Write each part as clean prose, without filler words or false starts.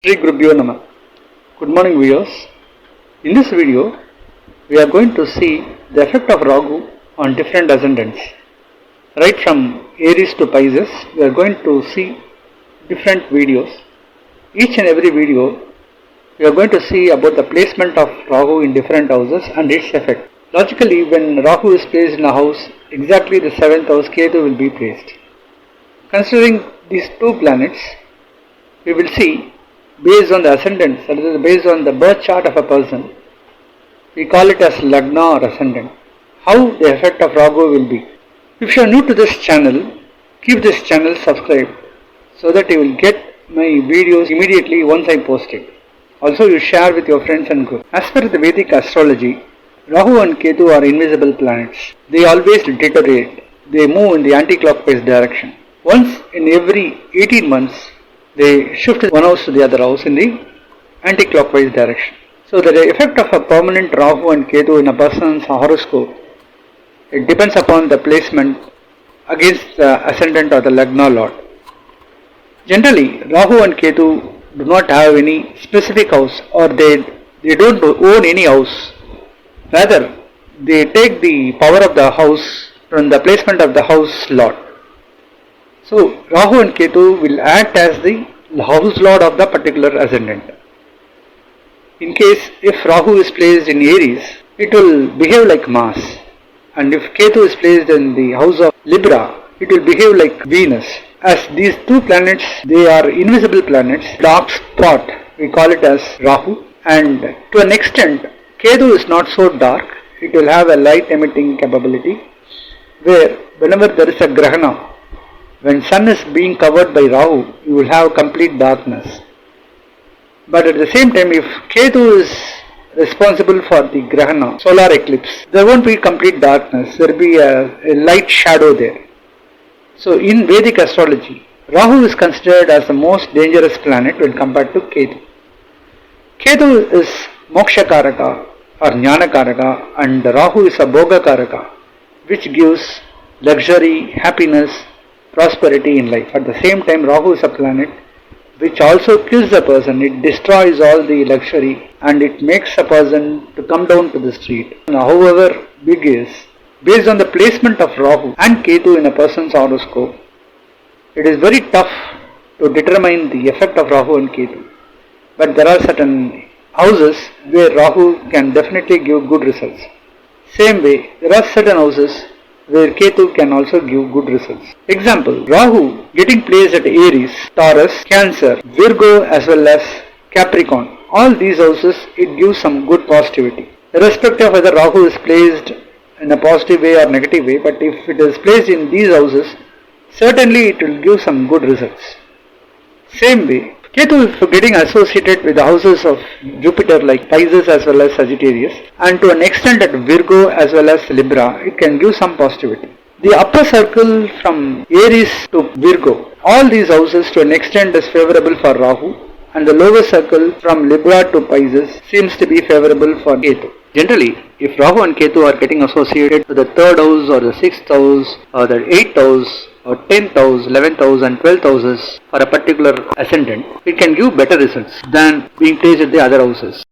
Shri Gurubhyo Namah. Good morning viewers. In this video, we are going to see the effect of Rahu on different ascendants. Right from Aries to Pisces, we are going to see different videos. Each and every video, we are going to see about the placement of Rahu in different houses and its effect. Logically, when Rahu is placed in a house, exactly the 7th house Ketu will be placed. Considering these two planets, we will see based on the ascendants, that is based on the birth chart of a person, we call it as Lagna or Ascendant, how the effect of Rahu will be. If you are new to this channel, keep this channel subscribed so that you will get my videos immediately once I post it. Also you share with your friends and group. As per the Vedic astrology, Rahu and Ketu are invisible planets. They always deteriorate. They move in the anti-clockwise direction. Once in every 18 months, they shift one house to the other house in the anti-clockwise direction. So the effect of a permanent Rahu and Ketu in a person's horoscope, it depends upon the placement against the ascendant or the Lagna lord. Generally, Rahu and Ketu do not have any specific house, or they don't own any house. Rather, they take the power of the house from the placement of the house lord. So, Rahu and Ketu will act as the house lord of the particular ascendant. In case if Rahu is placed in Aries, it will behave like Mars. And if Ketu is placed in the house of Libra, it will behave like Venus. As these two planets, they are invisible planets, dark spot, we call it as Rahu. And to an extent, Ketu is not so dark, it will have a light emitting capability, where whenever there is a Grahana, when sun is being covered by Rahu, you will have complete darkness. But at the same time, if Ketu is responsible for the Grahana, solar eclipse, there won't be complete darkness, there will be a light shadow there. So in Vedic astrology, Rahu is considered as the most dangerous planet when compared to Ketu. Ketu is Moksha Karaka or Jnana Karaka, and Rahu is a Bhoga Karaka, which gives luxury, happiness, prosperity in life. At the same time, Rahu is a planet which also kills a person. It destroys all the luxury and it makes a person to come down to the street. However big is, based on the placement of Rahu and Ketu in a person's horoscope, it is very tough to determine the effect of Rahu and Ketu. But there are certain houses where Rahu can definitely give good results. Same way, there are certain houses where Ketu can also give good results. Example, Rahu getting placed at Aries, Taurus, Cancer, Virgo as well as Capricorn. All these houses, it gives some good positivity. Irrespective of whether Rahu is placed in a positive way or negative way, but if it is placed in these houses, certainly it will give some good results. Same way, Ketu is getting associated with the houses of Jupiter like Pisces as well as Sagittarius, and to an extent at Virgo as well as Libra, it can give some positivity. The upper circle from Aries to Virgo, all these houses to an extent is favorable for Rahu, and the lower circle from Libra to Pisces seems to be favorable for Ketu. Generally, if Rahu and Ketu are getting associated with the 3rd house or the 6th house or the 8th house or 10th house, 11th house and 12th houses for a particular ascendant, it can give better results than being placed at the other houses.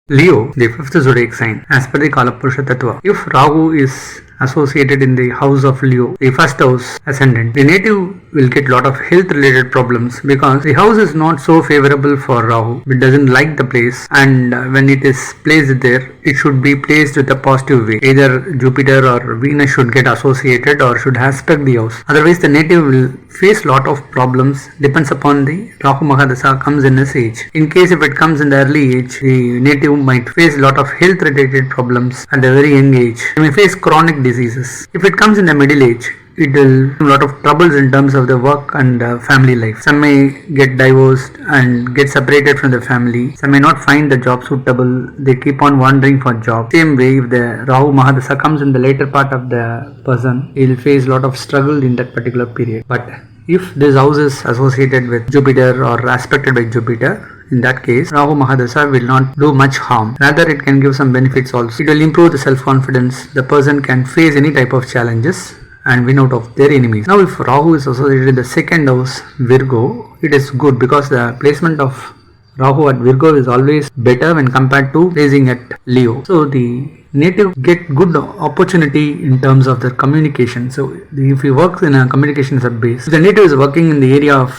Leo, the 5th zodiac sign, as per the Kalapurusha Tattva. If Rahu is associated in the house of Leo, the 1st house ascendant, the native will get lot of health related problems because the house is not so favorable for Rahu. It doesn't like the place, and when it is placed there, it should be placed with a positive way. Either Jupiter or Venus should get associated or should aspect the house. Otherwise the native will face lot of problems, depends upon the Rahu Mahadasa comes in his age. In case if it comes in the early age, the native might face lot of health related problems at a very young age. They may face chronic diseases. If it comes in the middle age, it will have a lot of troubles in terms of the work and family life. Some may get divorced and get separated from the family. Some may not find the job suitable. They keep on wandering for job. Same way, if the Rahu Mahadasa comes in the later part of the person, he will face a lot of struggle in that particular period. But if this house is associated with Jupiter or aspected by Jupiter, in that case, Rahu Mahadasa will not do much harm. Rather, it can give some benefits also. It will improve the self-confidence. The person can face any type of challenges and win out of their enemies. Now if Rahu is associated in the second house Virgo, it is good because the placement of Rahu at Virgo is always better when compared to placing at Leo. So the native get good opportunity in terms of their communication. So if he works in a communication base, if the native is working in the area of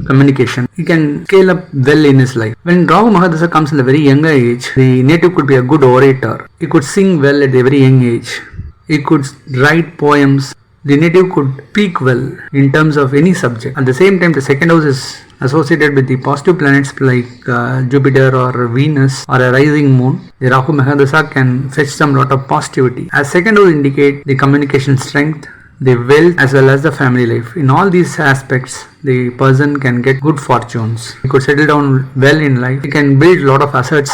communication, he can scale up well in his life. When Rahu Mahadasha comes in a very younger age, the native could be a good orator. He could sing well at a very young age. He could write poems. The native could speak well in terms of any subject. At the same time, the second house is associated with the positive planets like Jupiter or Venus or a rising moon. The Rahu Mahadasha can fetch some lot of positivity. As second house indicate the communication strength, the wealth as well as the family life. In all these aspects, the person can get good fortunes. He could settle down well in life. He can build a lot of assets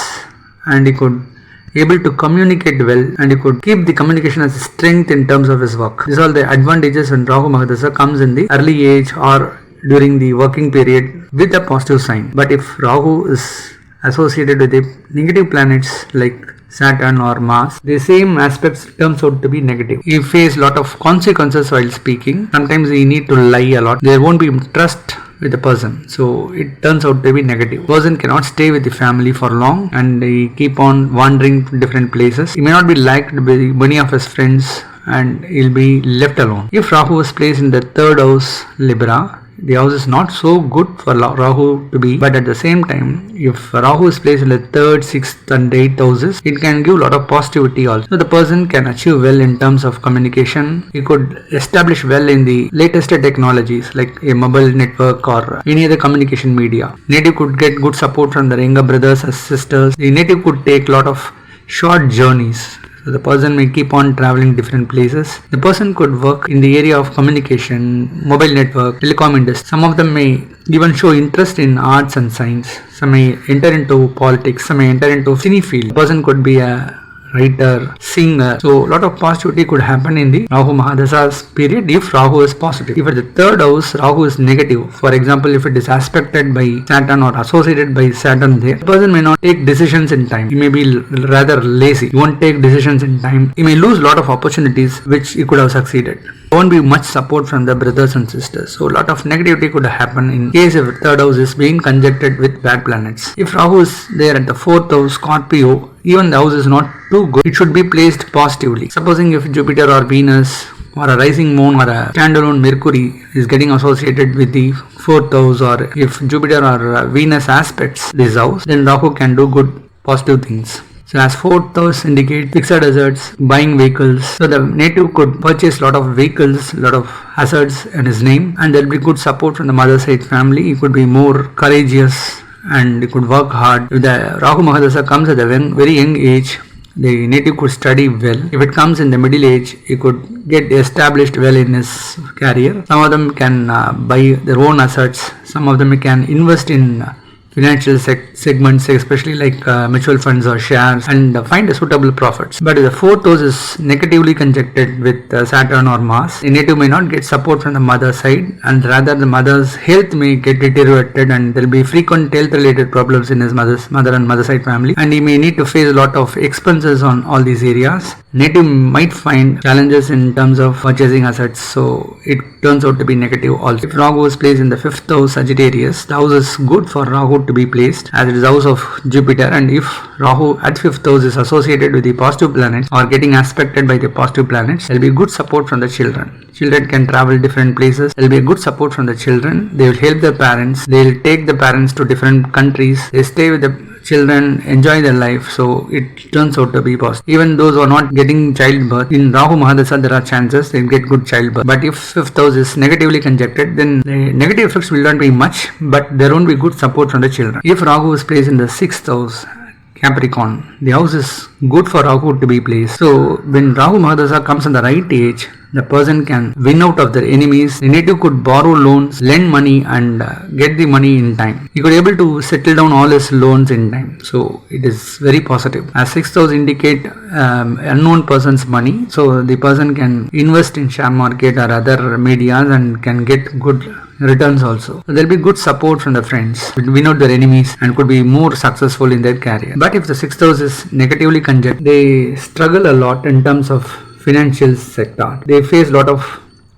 and he could able to communicate well, and he could keep the communication as a strength in terms of his work. These are all the advantages when Rahu Mahadasha comes in the early age or during the working period with a positive sign. But if Rahu is associated with the negative planets like Saturn or Mars, the same aspects turns out to be negative. He face lot of consequences while speaking. Sometimes he need to lie a lot. There won't be trust with the person, so it turns out to be negative. Person cannot stay with the family for long and he keep on wandering to different places. He may not be liked by many of his friends and he'll be left alone. If Rahu is placed in the third house Libra, the house is not so good for Rahu to be, but at the same time, if Rahu is placed in the 3rd, 6th and 8th houses, it can give a lot of positivity also. So the person can achieve well in terms of communication. He could establish well in the latest technologies like a mobile network or any other communication media. Native could get good support from their younger brothers or sisters. The native could take a lot of short journeys. So the person may keep on traveling different places. The person could work in the area of communication, mobile network, telecom industry. Some of them may even show interest in arts and science. Some may enter into politics. Some may enter into cine field. The person could be a writer, singer. So a lot of positivity could happen in the Rahu Mahadasha's period if Rahu is positive. If at the third house Rahu is negative, for example if it is aspected by Saturn or associated by Saturn there, the person may not take decisions in time. He may be rather lazy. He won't take decisions in time. He may lose a lot of opportunities which he could have succeeded. There won't be much support from the brothers and sisters. So a lot of negativity could happen in case if third house is being conjuncted with bad planets. If Rahu is there at the fourth house Scorpio, even the house is not too good, it should be placed positively. Supposing if Jupiter or Venus or a rising moon or a standalone Mercury is getting associated with the fourth house, or if Jupiter or Venus aspects this house, then Rahu can do good positive things. So as fourth house indicate fixed assets, buying vehicles. So the native could purchase lot of vehicles, lot of assets in his name, and there will be good support from the mother side family. He could be more courageous and he could work hard. If the Rahu Mahadasha comes at a very young age, the native could study well. If it comes in the middle age, he could get established well in his career. Some of them can buy their own assets. Some of them can invest in financial segments, especially like mutual funds or shares, and find a suitable profits. But if the fourth house is negatively conjuncted with Saturn or Mars, the native may not get support from the mother side, and rather the mother's health may get deteriorated, and there will be frequent health related problems in his mother and mother side family, and he may need to face a lot of expenses on all these areas. Native might find challenges in terms of purchasing assets, so it turns out to be negative also. If Rahu is placed in the fifth house Sagittarius, the house is good for Rahu to be placed as it is house of Jupiter, and if Rahu at fifth house is associated with the positive planets or getting aspected by the positive planets, there will be good support from the children. Children can travel different places. There will be a good support from the children. They will help their parents. They will take the parents to different countries. They stay with the children, enjoy their life, so it turns out to be positive. Even those who are not getting childbirth, in Rahu Mahadasha there are chances they get good childbirth. But if fifth house is negatively conjuncted, then the negative effects will not be much, but there won't be good support from the children. If Rahu is placed in the sixth house Capricorn, the house is good for Rahu to be placed. So when Rahu Mahadasha comes in the right age, the person can win out of their enemies. The native could borrow loans, lend money, and get the money in time. He could able to settle down all his loans in time. So it is very positive. As sixth house indicate unknown person's money, so the person can invest in share market or other medias and can get good returns also. So there will be good support from the friends, could win out their enemies and could be more successful in their career. But if the sixth house is negatively conjuncted, they struggle a lot in terms of financial sector. They face a lot of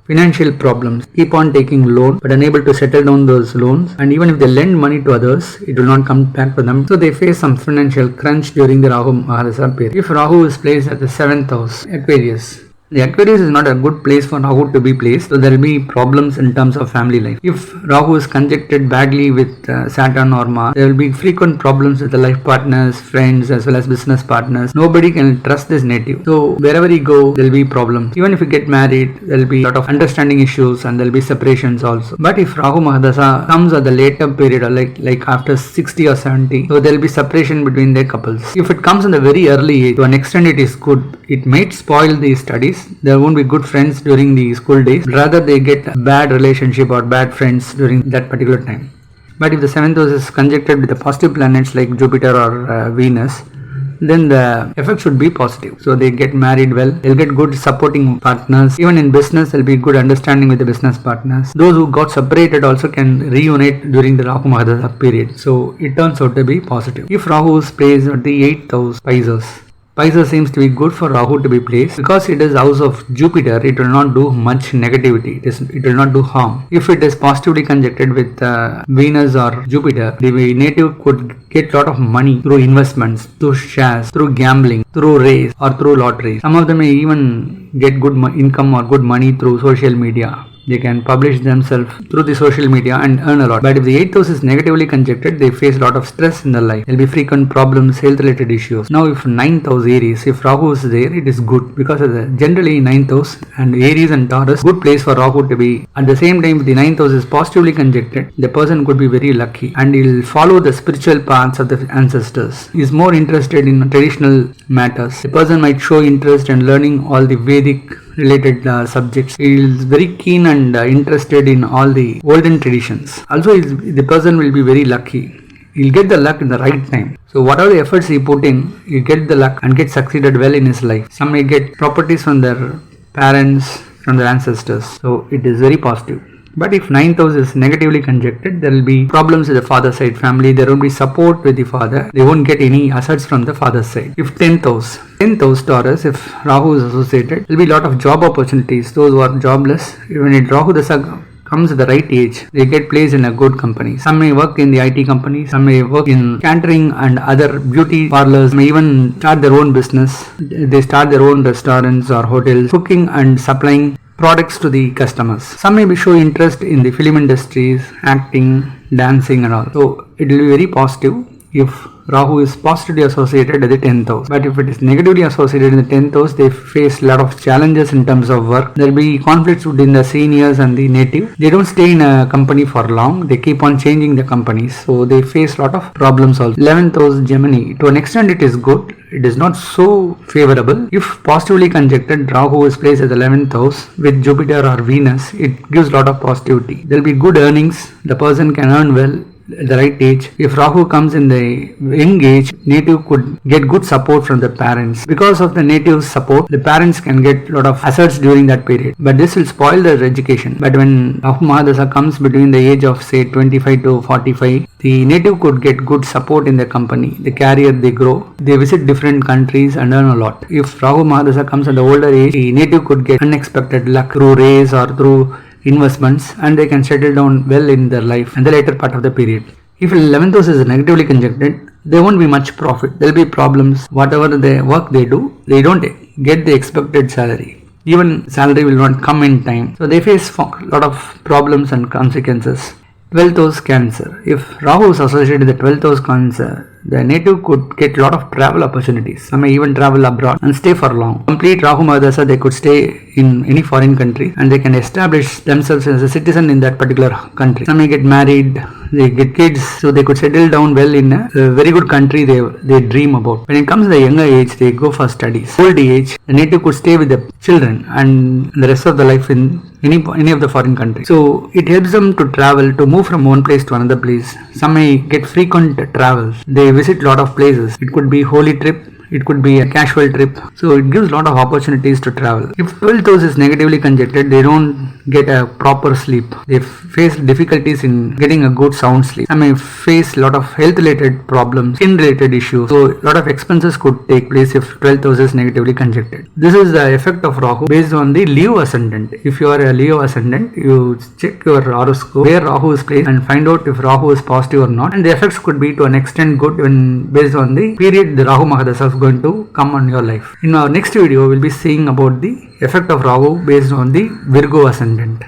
financial problems, keep on taking loan but unable to settle down those loans, and even if they lend money to others, it will not come back to them. So they face some financial crunch during the Rahu Mahadasha period. If Rahu is placed at the 7th house, Aquarius, the Aquarius is not a good place for Rahu to be placed, so there will be problems in terms of family life. If Rahu is conjuncted badly with Saturn or Mars, there will be frequent problems with the life partners, friends, as well as business partners. Nobody can trust this native. So wherever you go, there will be problems. Even if you get married, there will be a lot of understanding issues and there will be separations also. But if Rahu Mahadasha comes at the later period, or like after 60 or 70, so there will be separation between their couples. If it comes in the very early age, to an extent it is good. It might spoil the studies. There won't be good friends during the school days. Rather, they get a bad relationship or bad friends during that particular time. But if the 7th house is conjuncted with the positive planets like Jupiter or Venus, then the effect should be positive. So they get married well, they'll get good supporting partners. Even in business, there'll be good understanding with the business partners. Those who got separated also can reunite during the Rahu Mahadasha period. So it turns out to be positive. If Rahu is placed at the 8th house, Pisces seems to be good for Rahu to be placed because it is house of Jupiter. It will not do much negativity. It will not do harm. If it is positively conjuncted with Venus or Jupiter, the native could get lot of money through investments, through shares, through gambling, through race or through lottery. Some of them may even get good income or good money through social media. They can publish themselves through the social media and earn a lot. But if the 8th house is negatively conjuncted, they face a lot of stress in their life. There will be frequent problems, health related issues. Now if 9th house Aries, if Rahu is there, it is good because generally 9th house and Aries and Taurus, good place for Rahu to be. At the same time, if the 9th house is positively conjuncted, the person could be very lucky and he will follow the spiritual paths of the ancestors. He is more interested in traditional matters. The person might show interest in learning all the Vedic related subjects. He is very keen and interested in all the olden traditions. Also, the person will be very lucky. He'll get the luck in the right time. So whatever the efforts he put in, he get the luck and get succeeded well in his life. Some may get properties from their parents, from their ancestors. So it is very positive. But if 9th house is negatively conjuncted, there will be problems with the father side family. There won't be support with the father. They won't get any assets from the father's side. If 10th house Taurus, if Rahu is associated, there will be a lot of job opportunities. Those who are jobless, when it Rahu Dasa comes at the right age, they get placed in a good company. Some may work in the IT company, some may work in catering and other beauty parlors, may even start their own business. They start their own restaurants or hotels, cooking and supplying products to the customers. Some may show interest in the film industries, acting, dancing and all. So it will be very positive if Rahu is positively associated at the 10th house. But if it is negatively associated in the 10th house, they face a lot of challenges in terms of work. There will be conflicts between the seniors and the native. They don't stay in a company for long. They keep on changing the companies. So they face a lot of problems also. 11th house Gemini. To an extent it is good. It is not so favorable. If positively conjuncted, Rahu is placed as the 11th house with Jupiter or Venus, it gives a lot of positivity. There will be good earnings. The person can earn well at the right age. If Rahu comes in the young age, native could get good support from the parents. Because of the native's support, the parents can get a lot of assets during that period. But this will spoil their education. But when Rahu Mahadasha comes between the age of say 25 to 45, the native could get good support in the company. The career they grow. They visit different countries and earn a lot. If Rahu Mahadasha comes at the older age, the native could get unexpected luck through race or through investments, and they can settle down well in their life in the later part of the period. If 11th house is negatively conjuncted, there won't be much profit. There will be problems. Whatever the work they do, they don't get the expected salary. Even salary will not come in time. So they face a lot of problems and consequences. 12th house Cancer. If Rahu is associated with the 12th house Cancer, the native could get a lot of travel opportunities. Some may even travel abroad and stay for long. Complete Rahu Mahadasha, they could stay in any foreign country and they can establish themselves as a citizen in that particular country. Some may get married, they get kids, so they could settle down well in a very good country they dream about. When it comes to the younger age, they go for studies. Old age, the native could stay with the children and the rest of the life in any of the foreign countries. So it helps them to travel, to move from one place to another place. Some may get frequent travels. They visit a lot of places. It could be holy trip, it could be a casual trip. So it gives a lot of opportunities to travel. If 12th house is negatively conjected, they don't get a proper sleep. They face difficulties in getting a good sound sleep. I may face a lot of health related problems, skin related issues. So a lot of expenses could take place if 12th house is negatively conjected. This is the effect of Rahu based on the Leo ascendant. If you are a Leo ascendant, you check your horoscope where Rahu is placed and find out if Rahu is positive or not, and the effects could be to an extent good when based on the period the Rahu Mahadasha is going to come on your life. In our next video, we'll be seeing about the effect of Rahu based on the Virgo ascendant.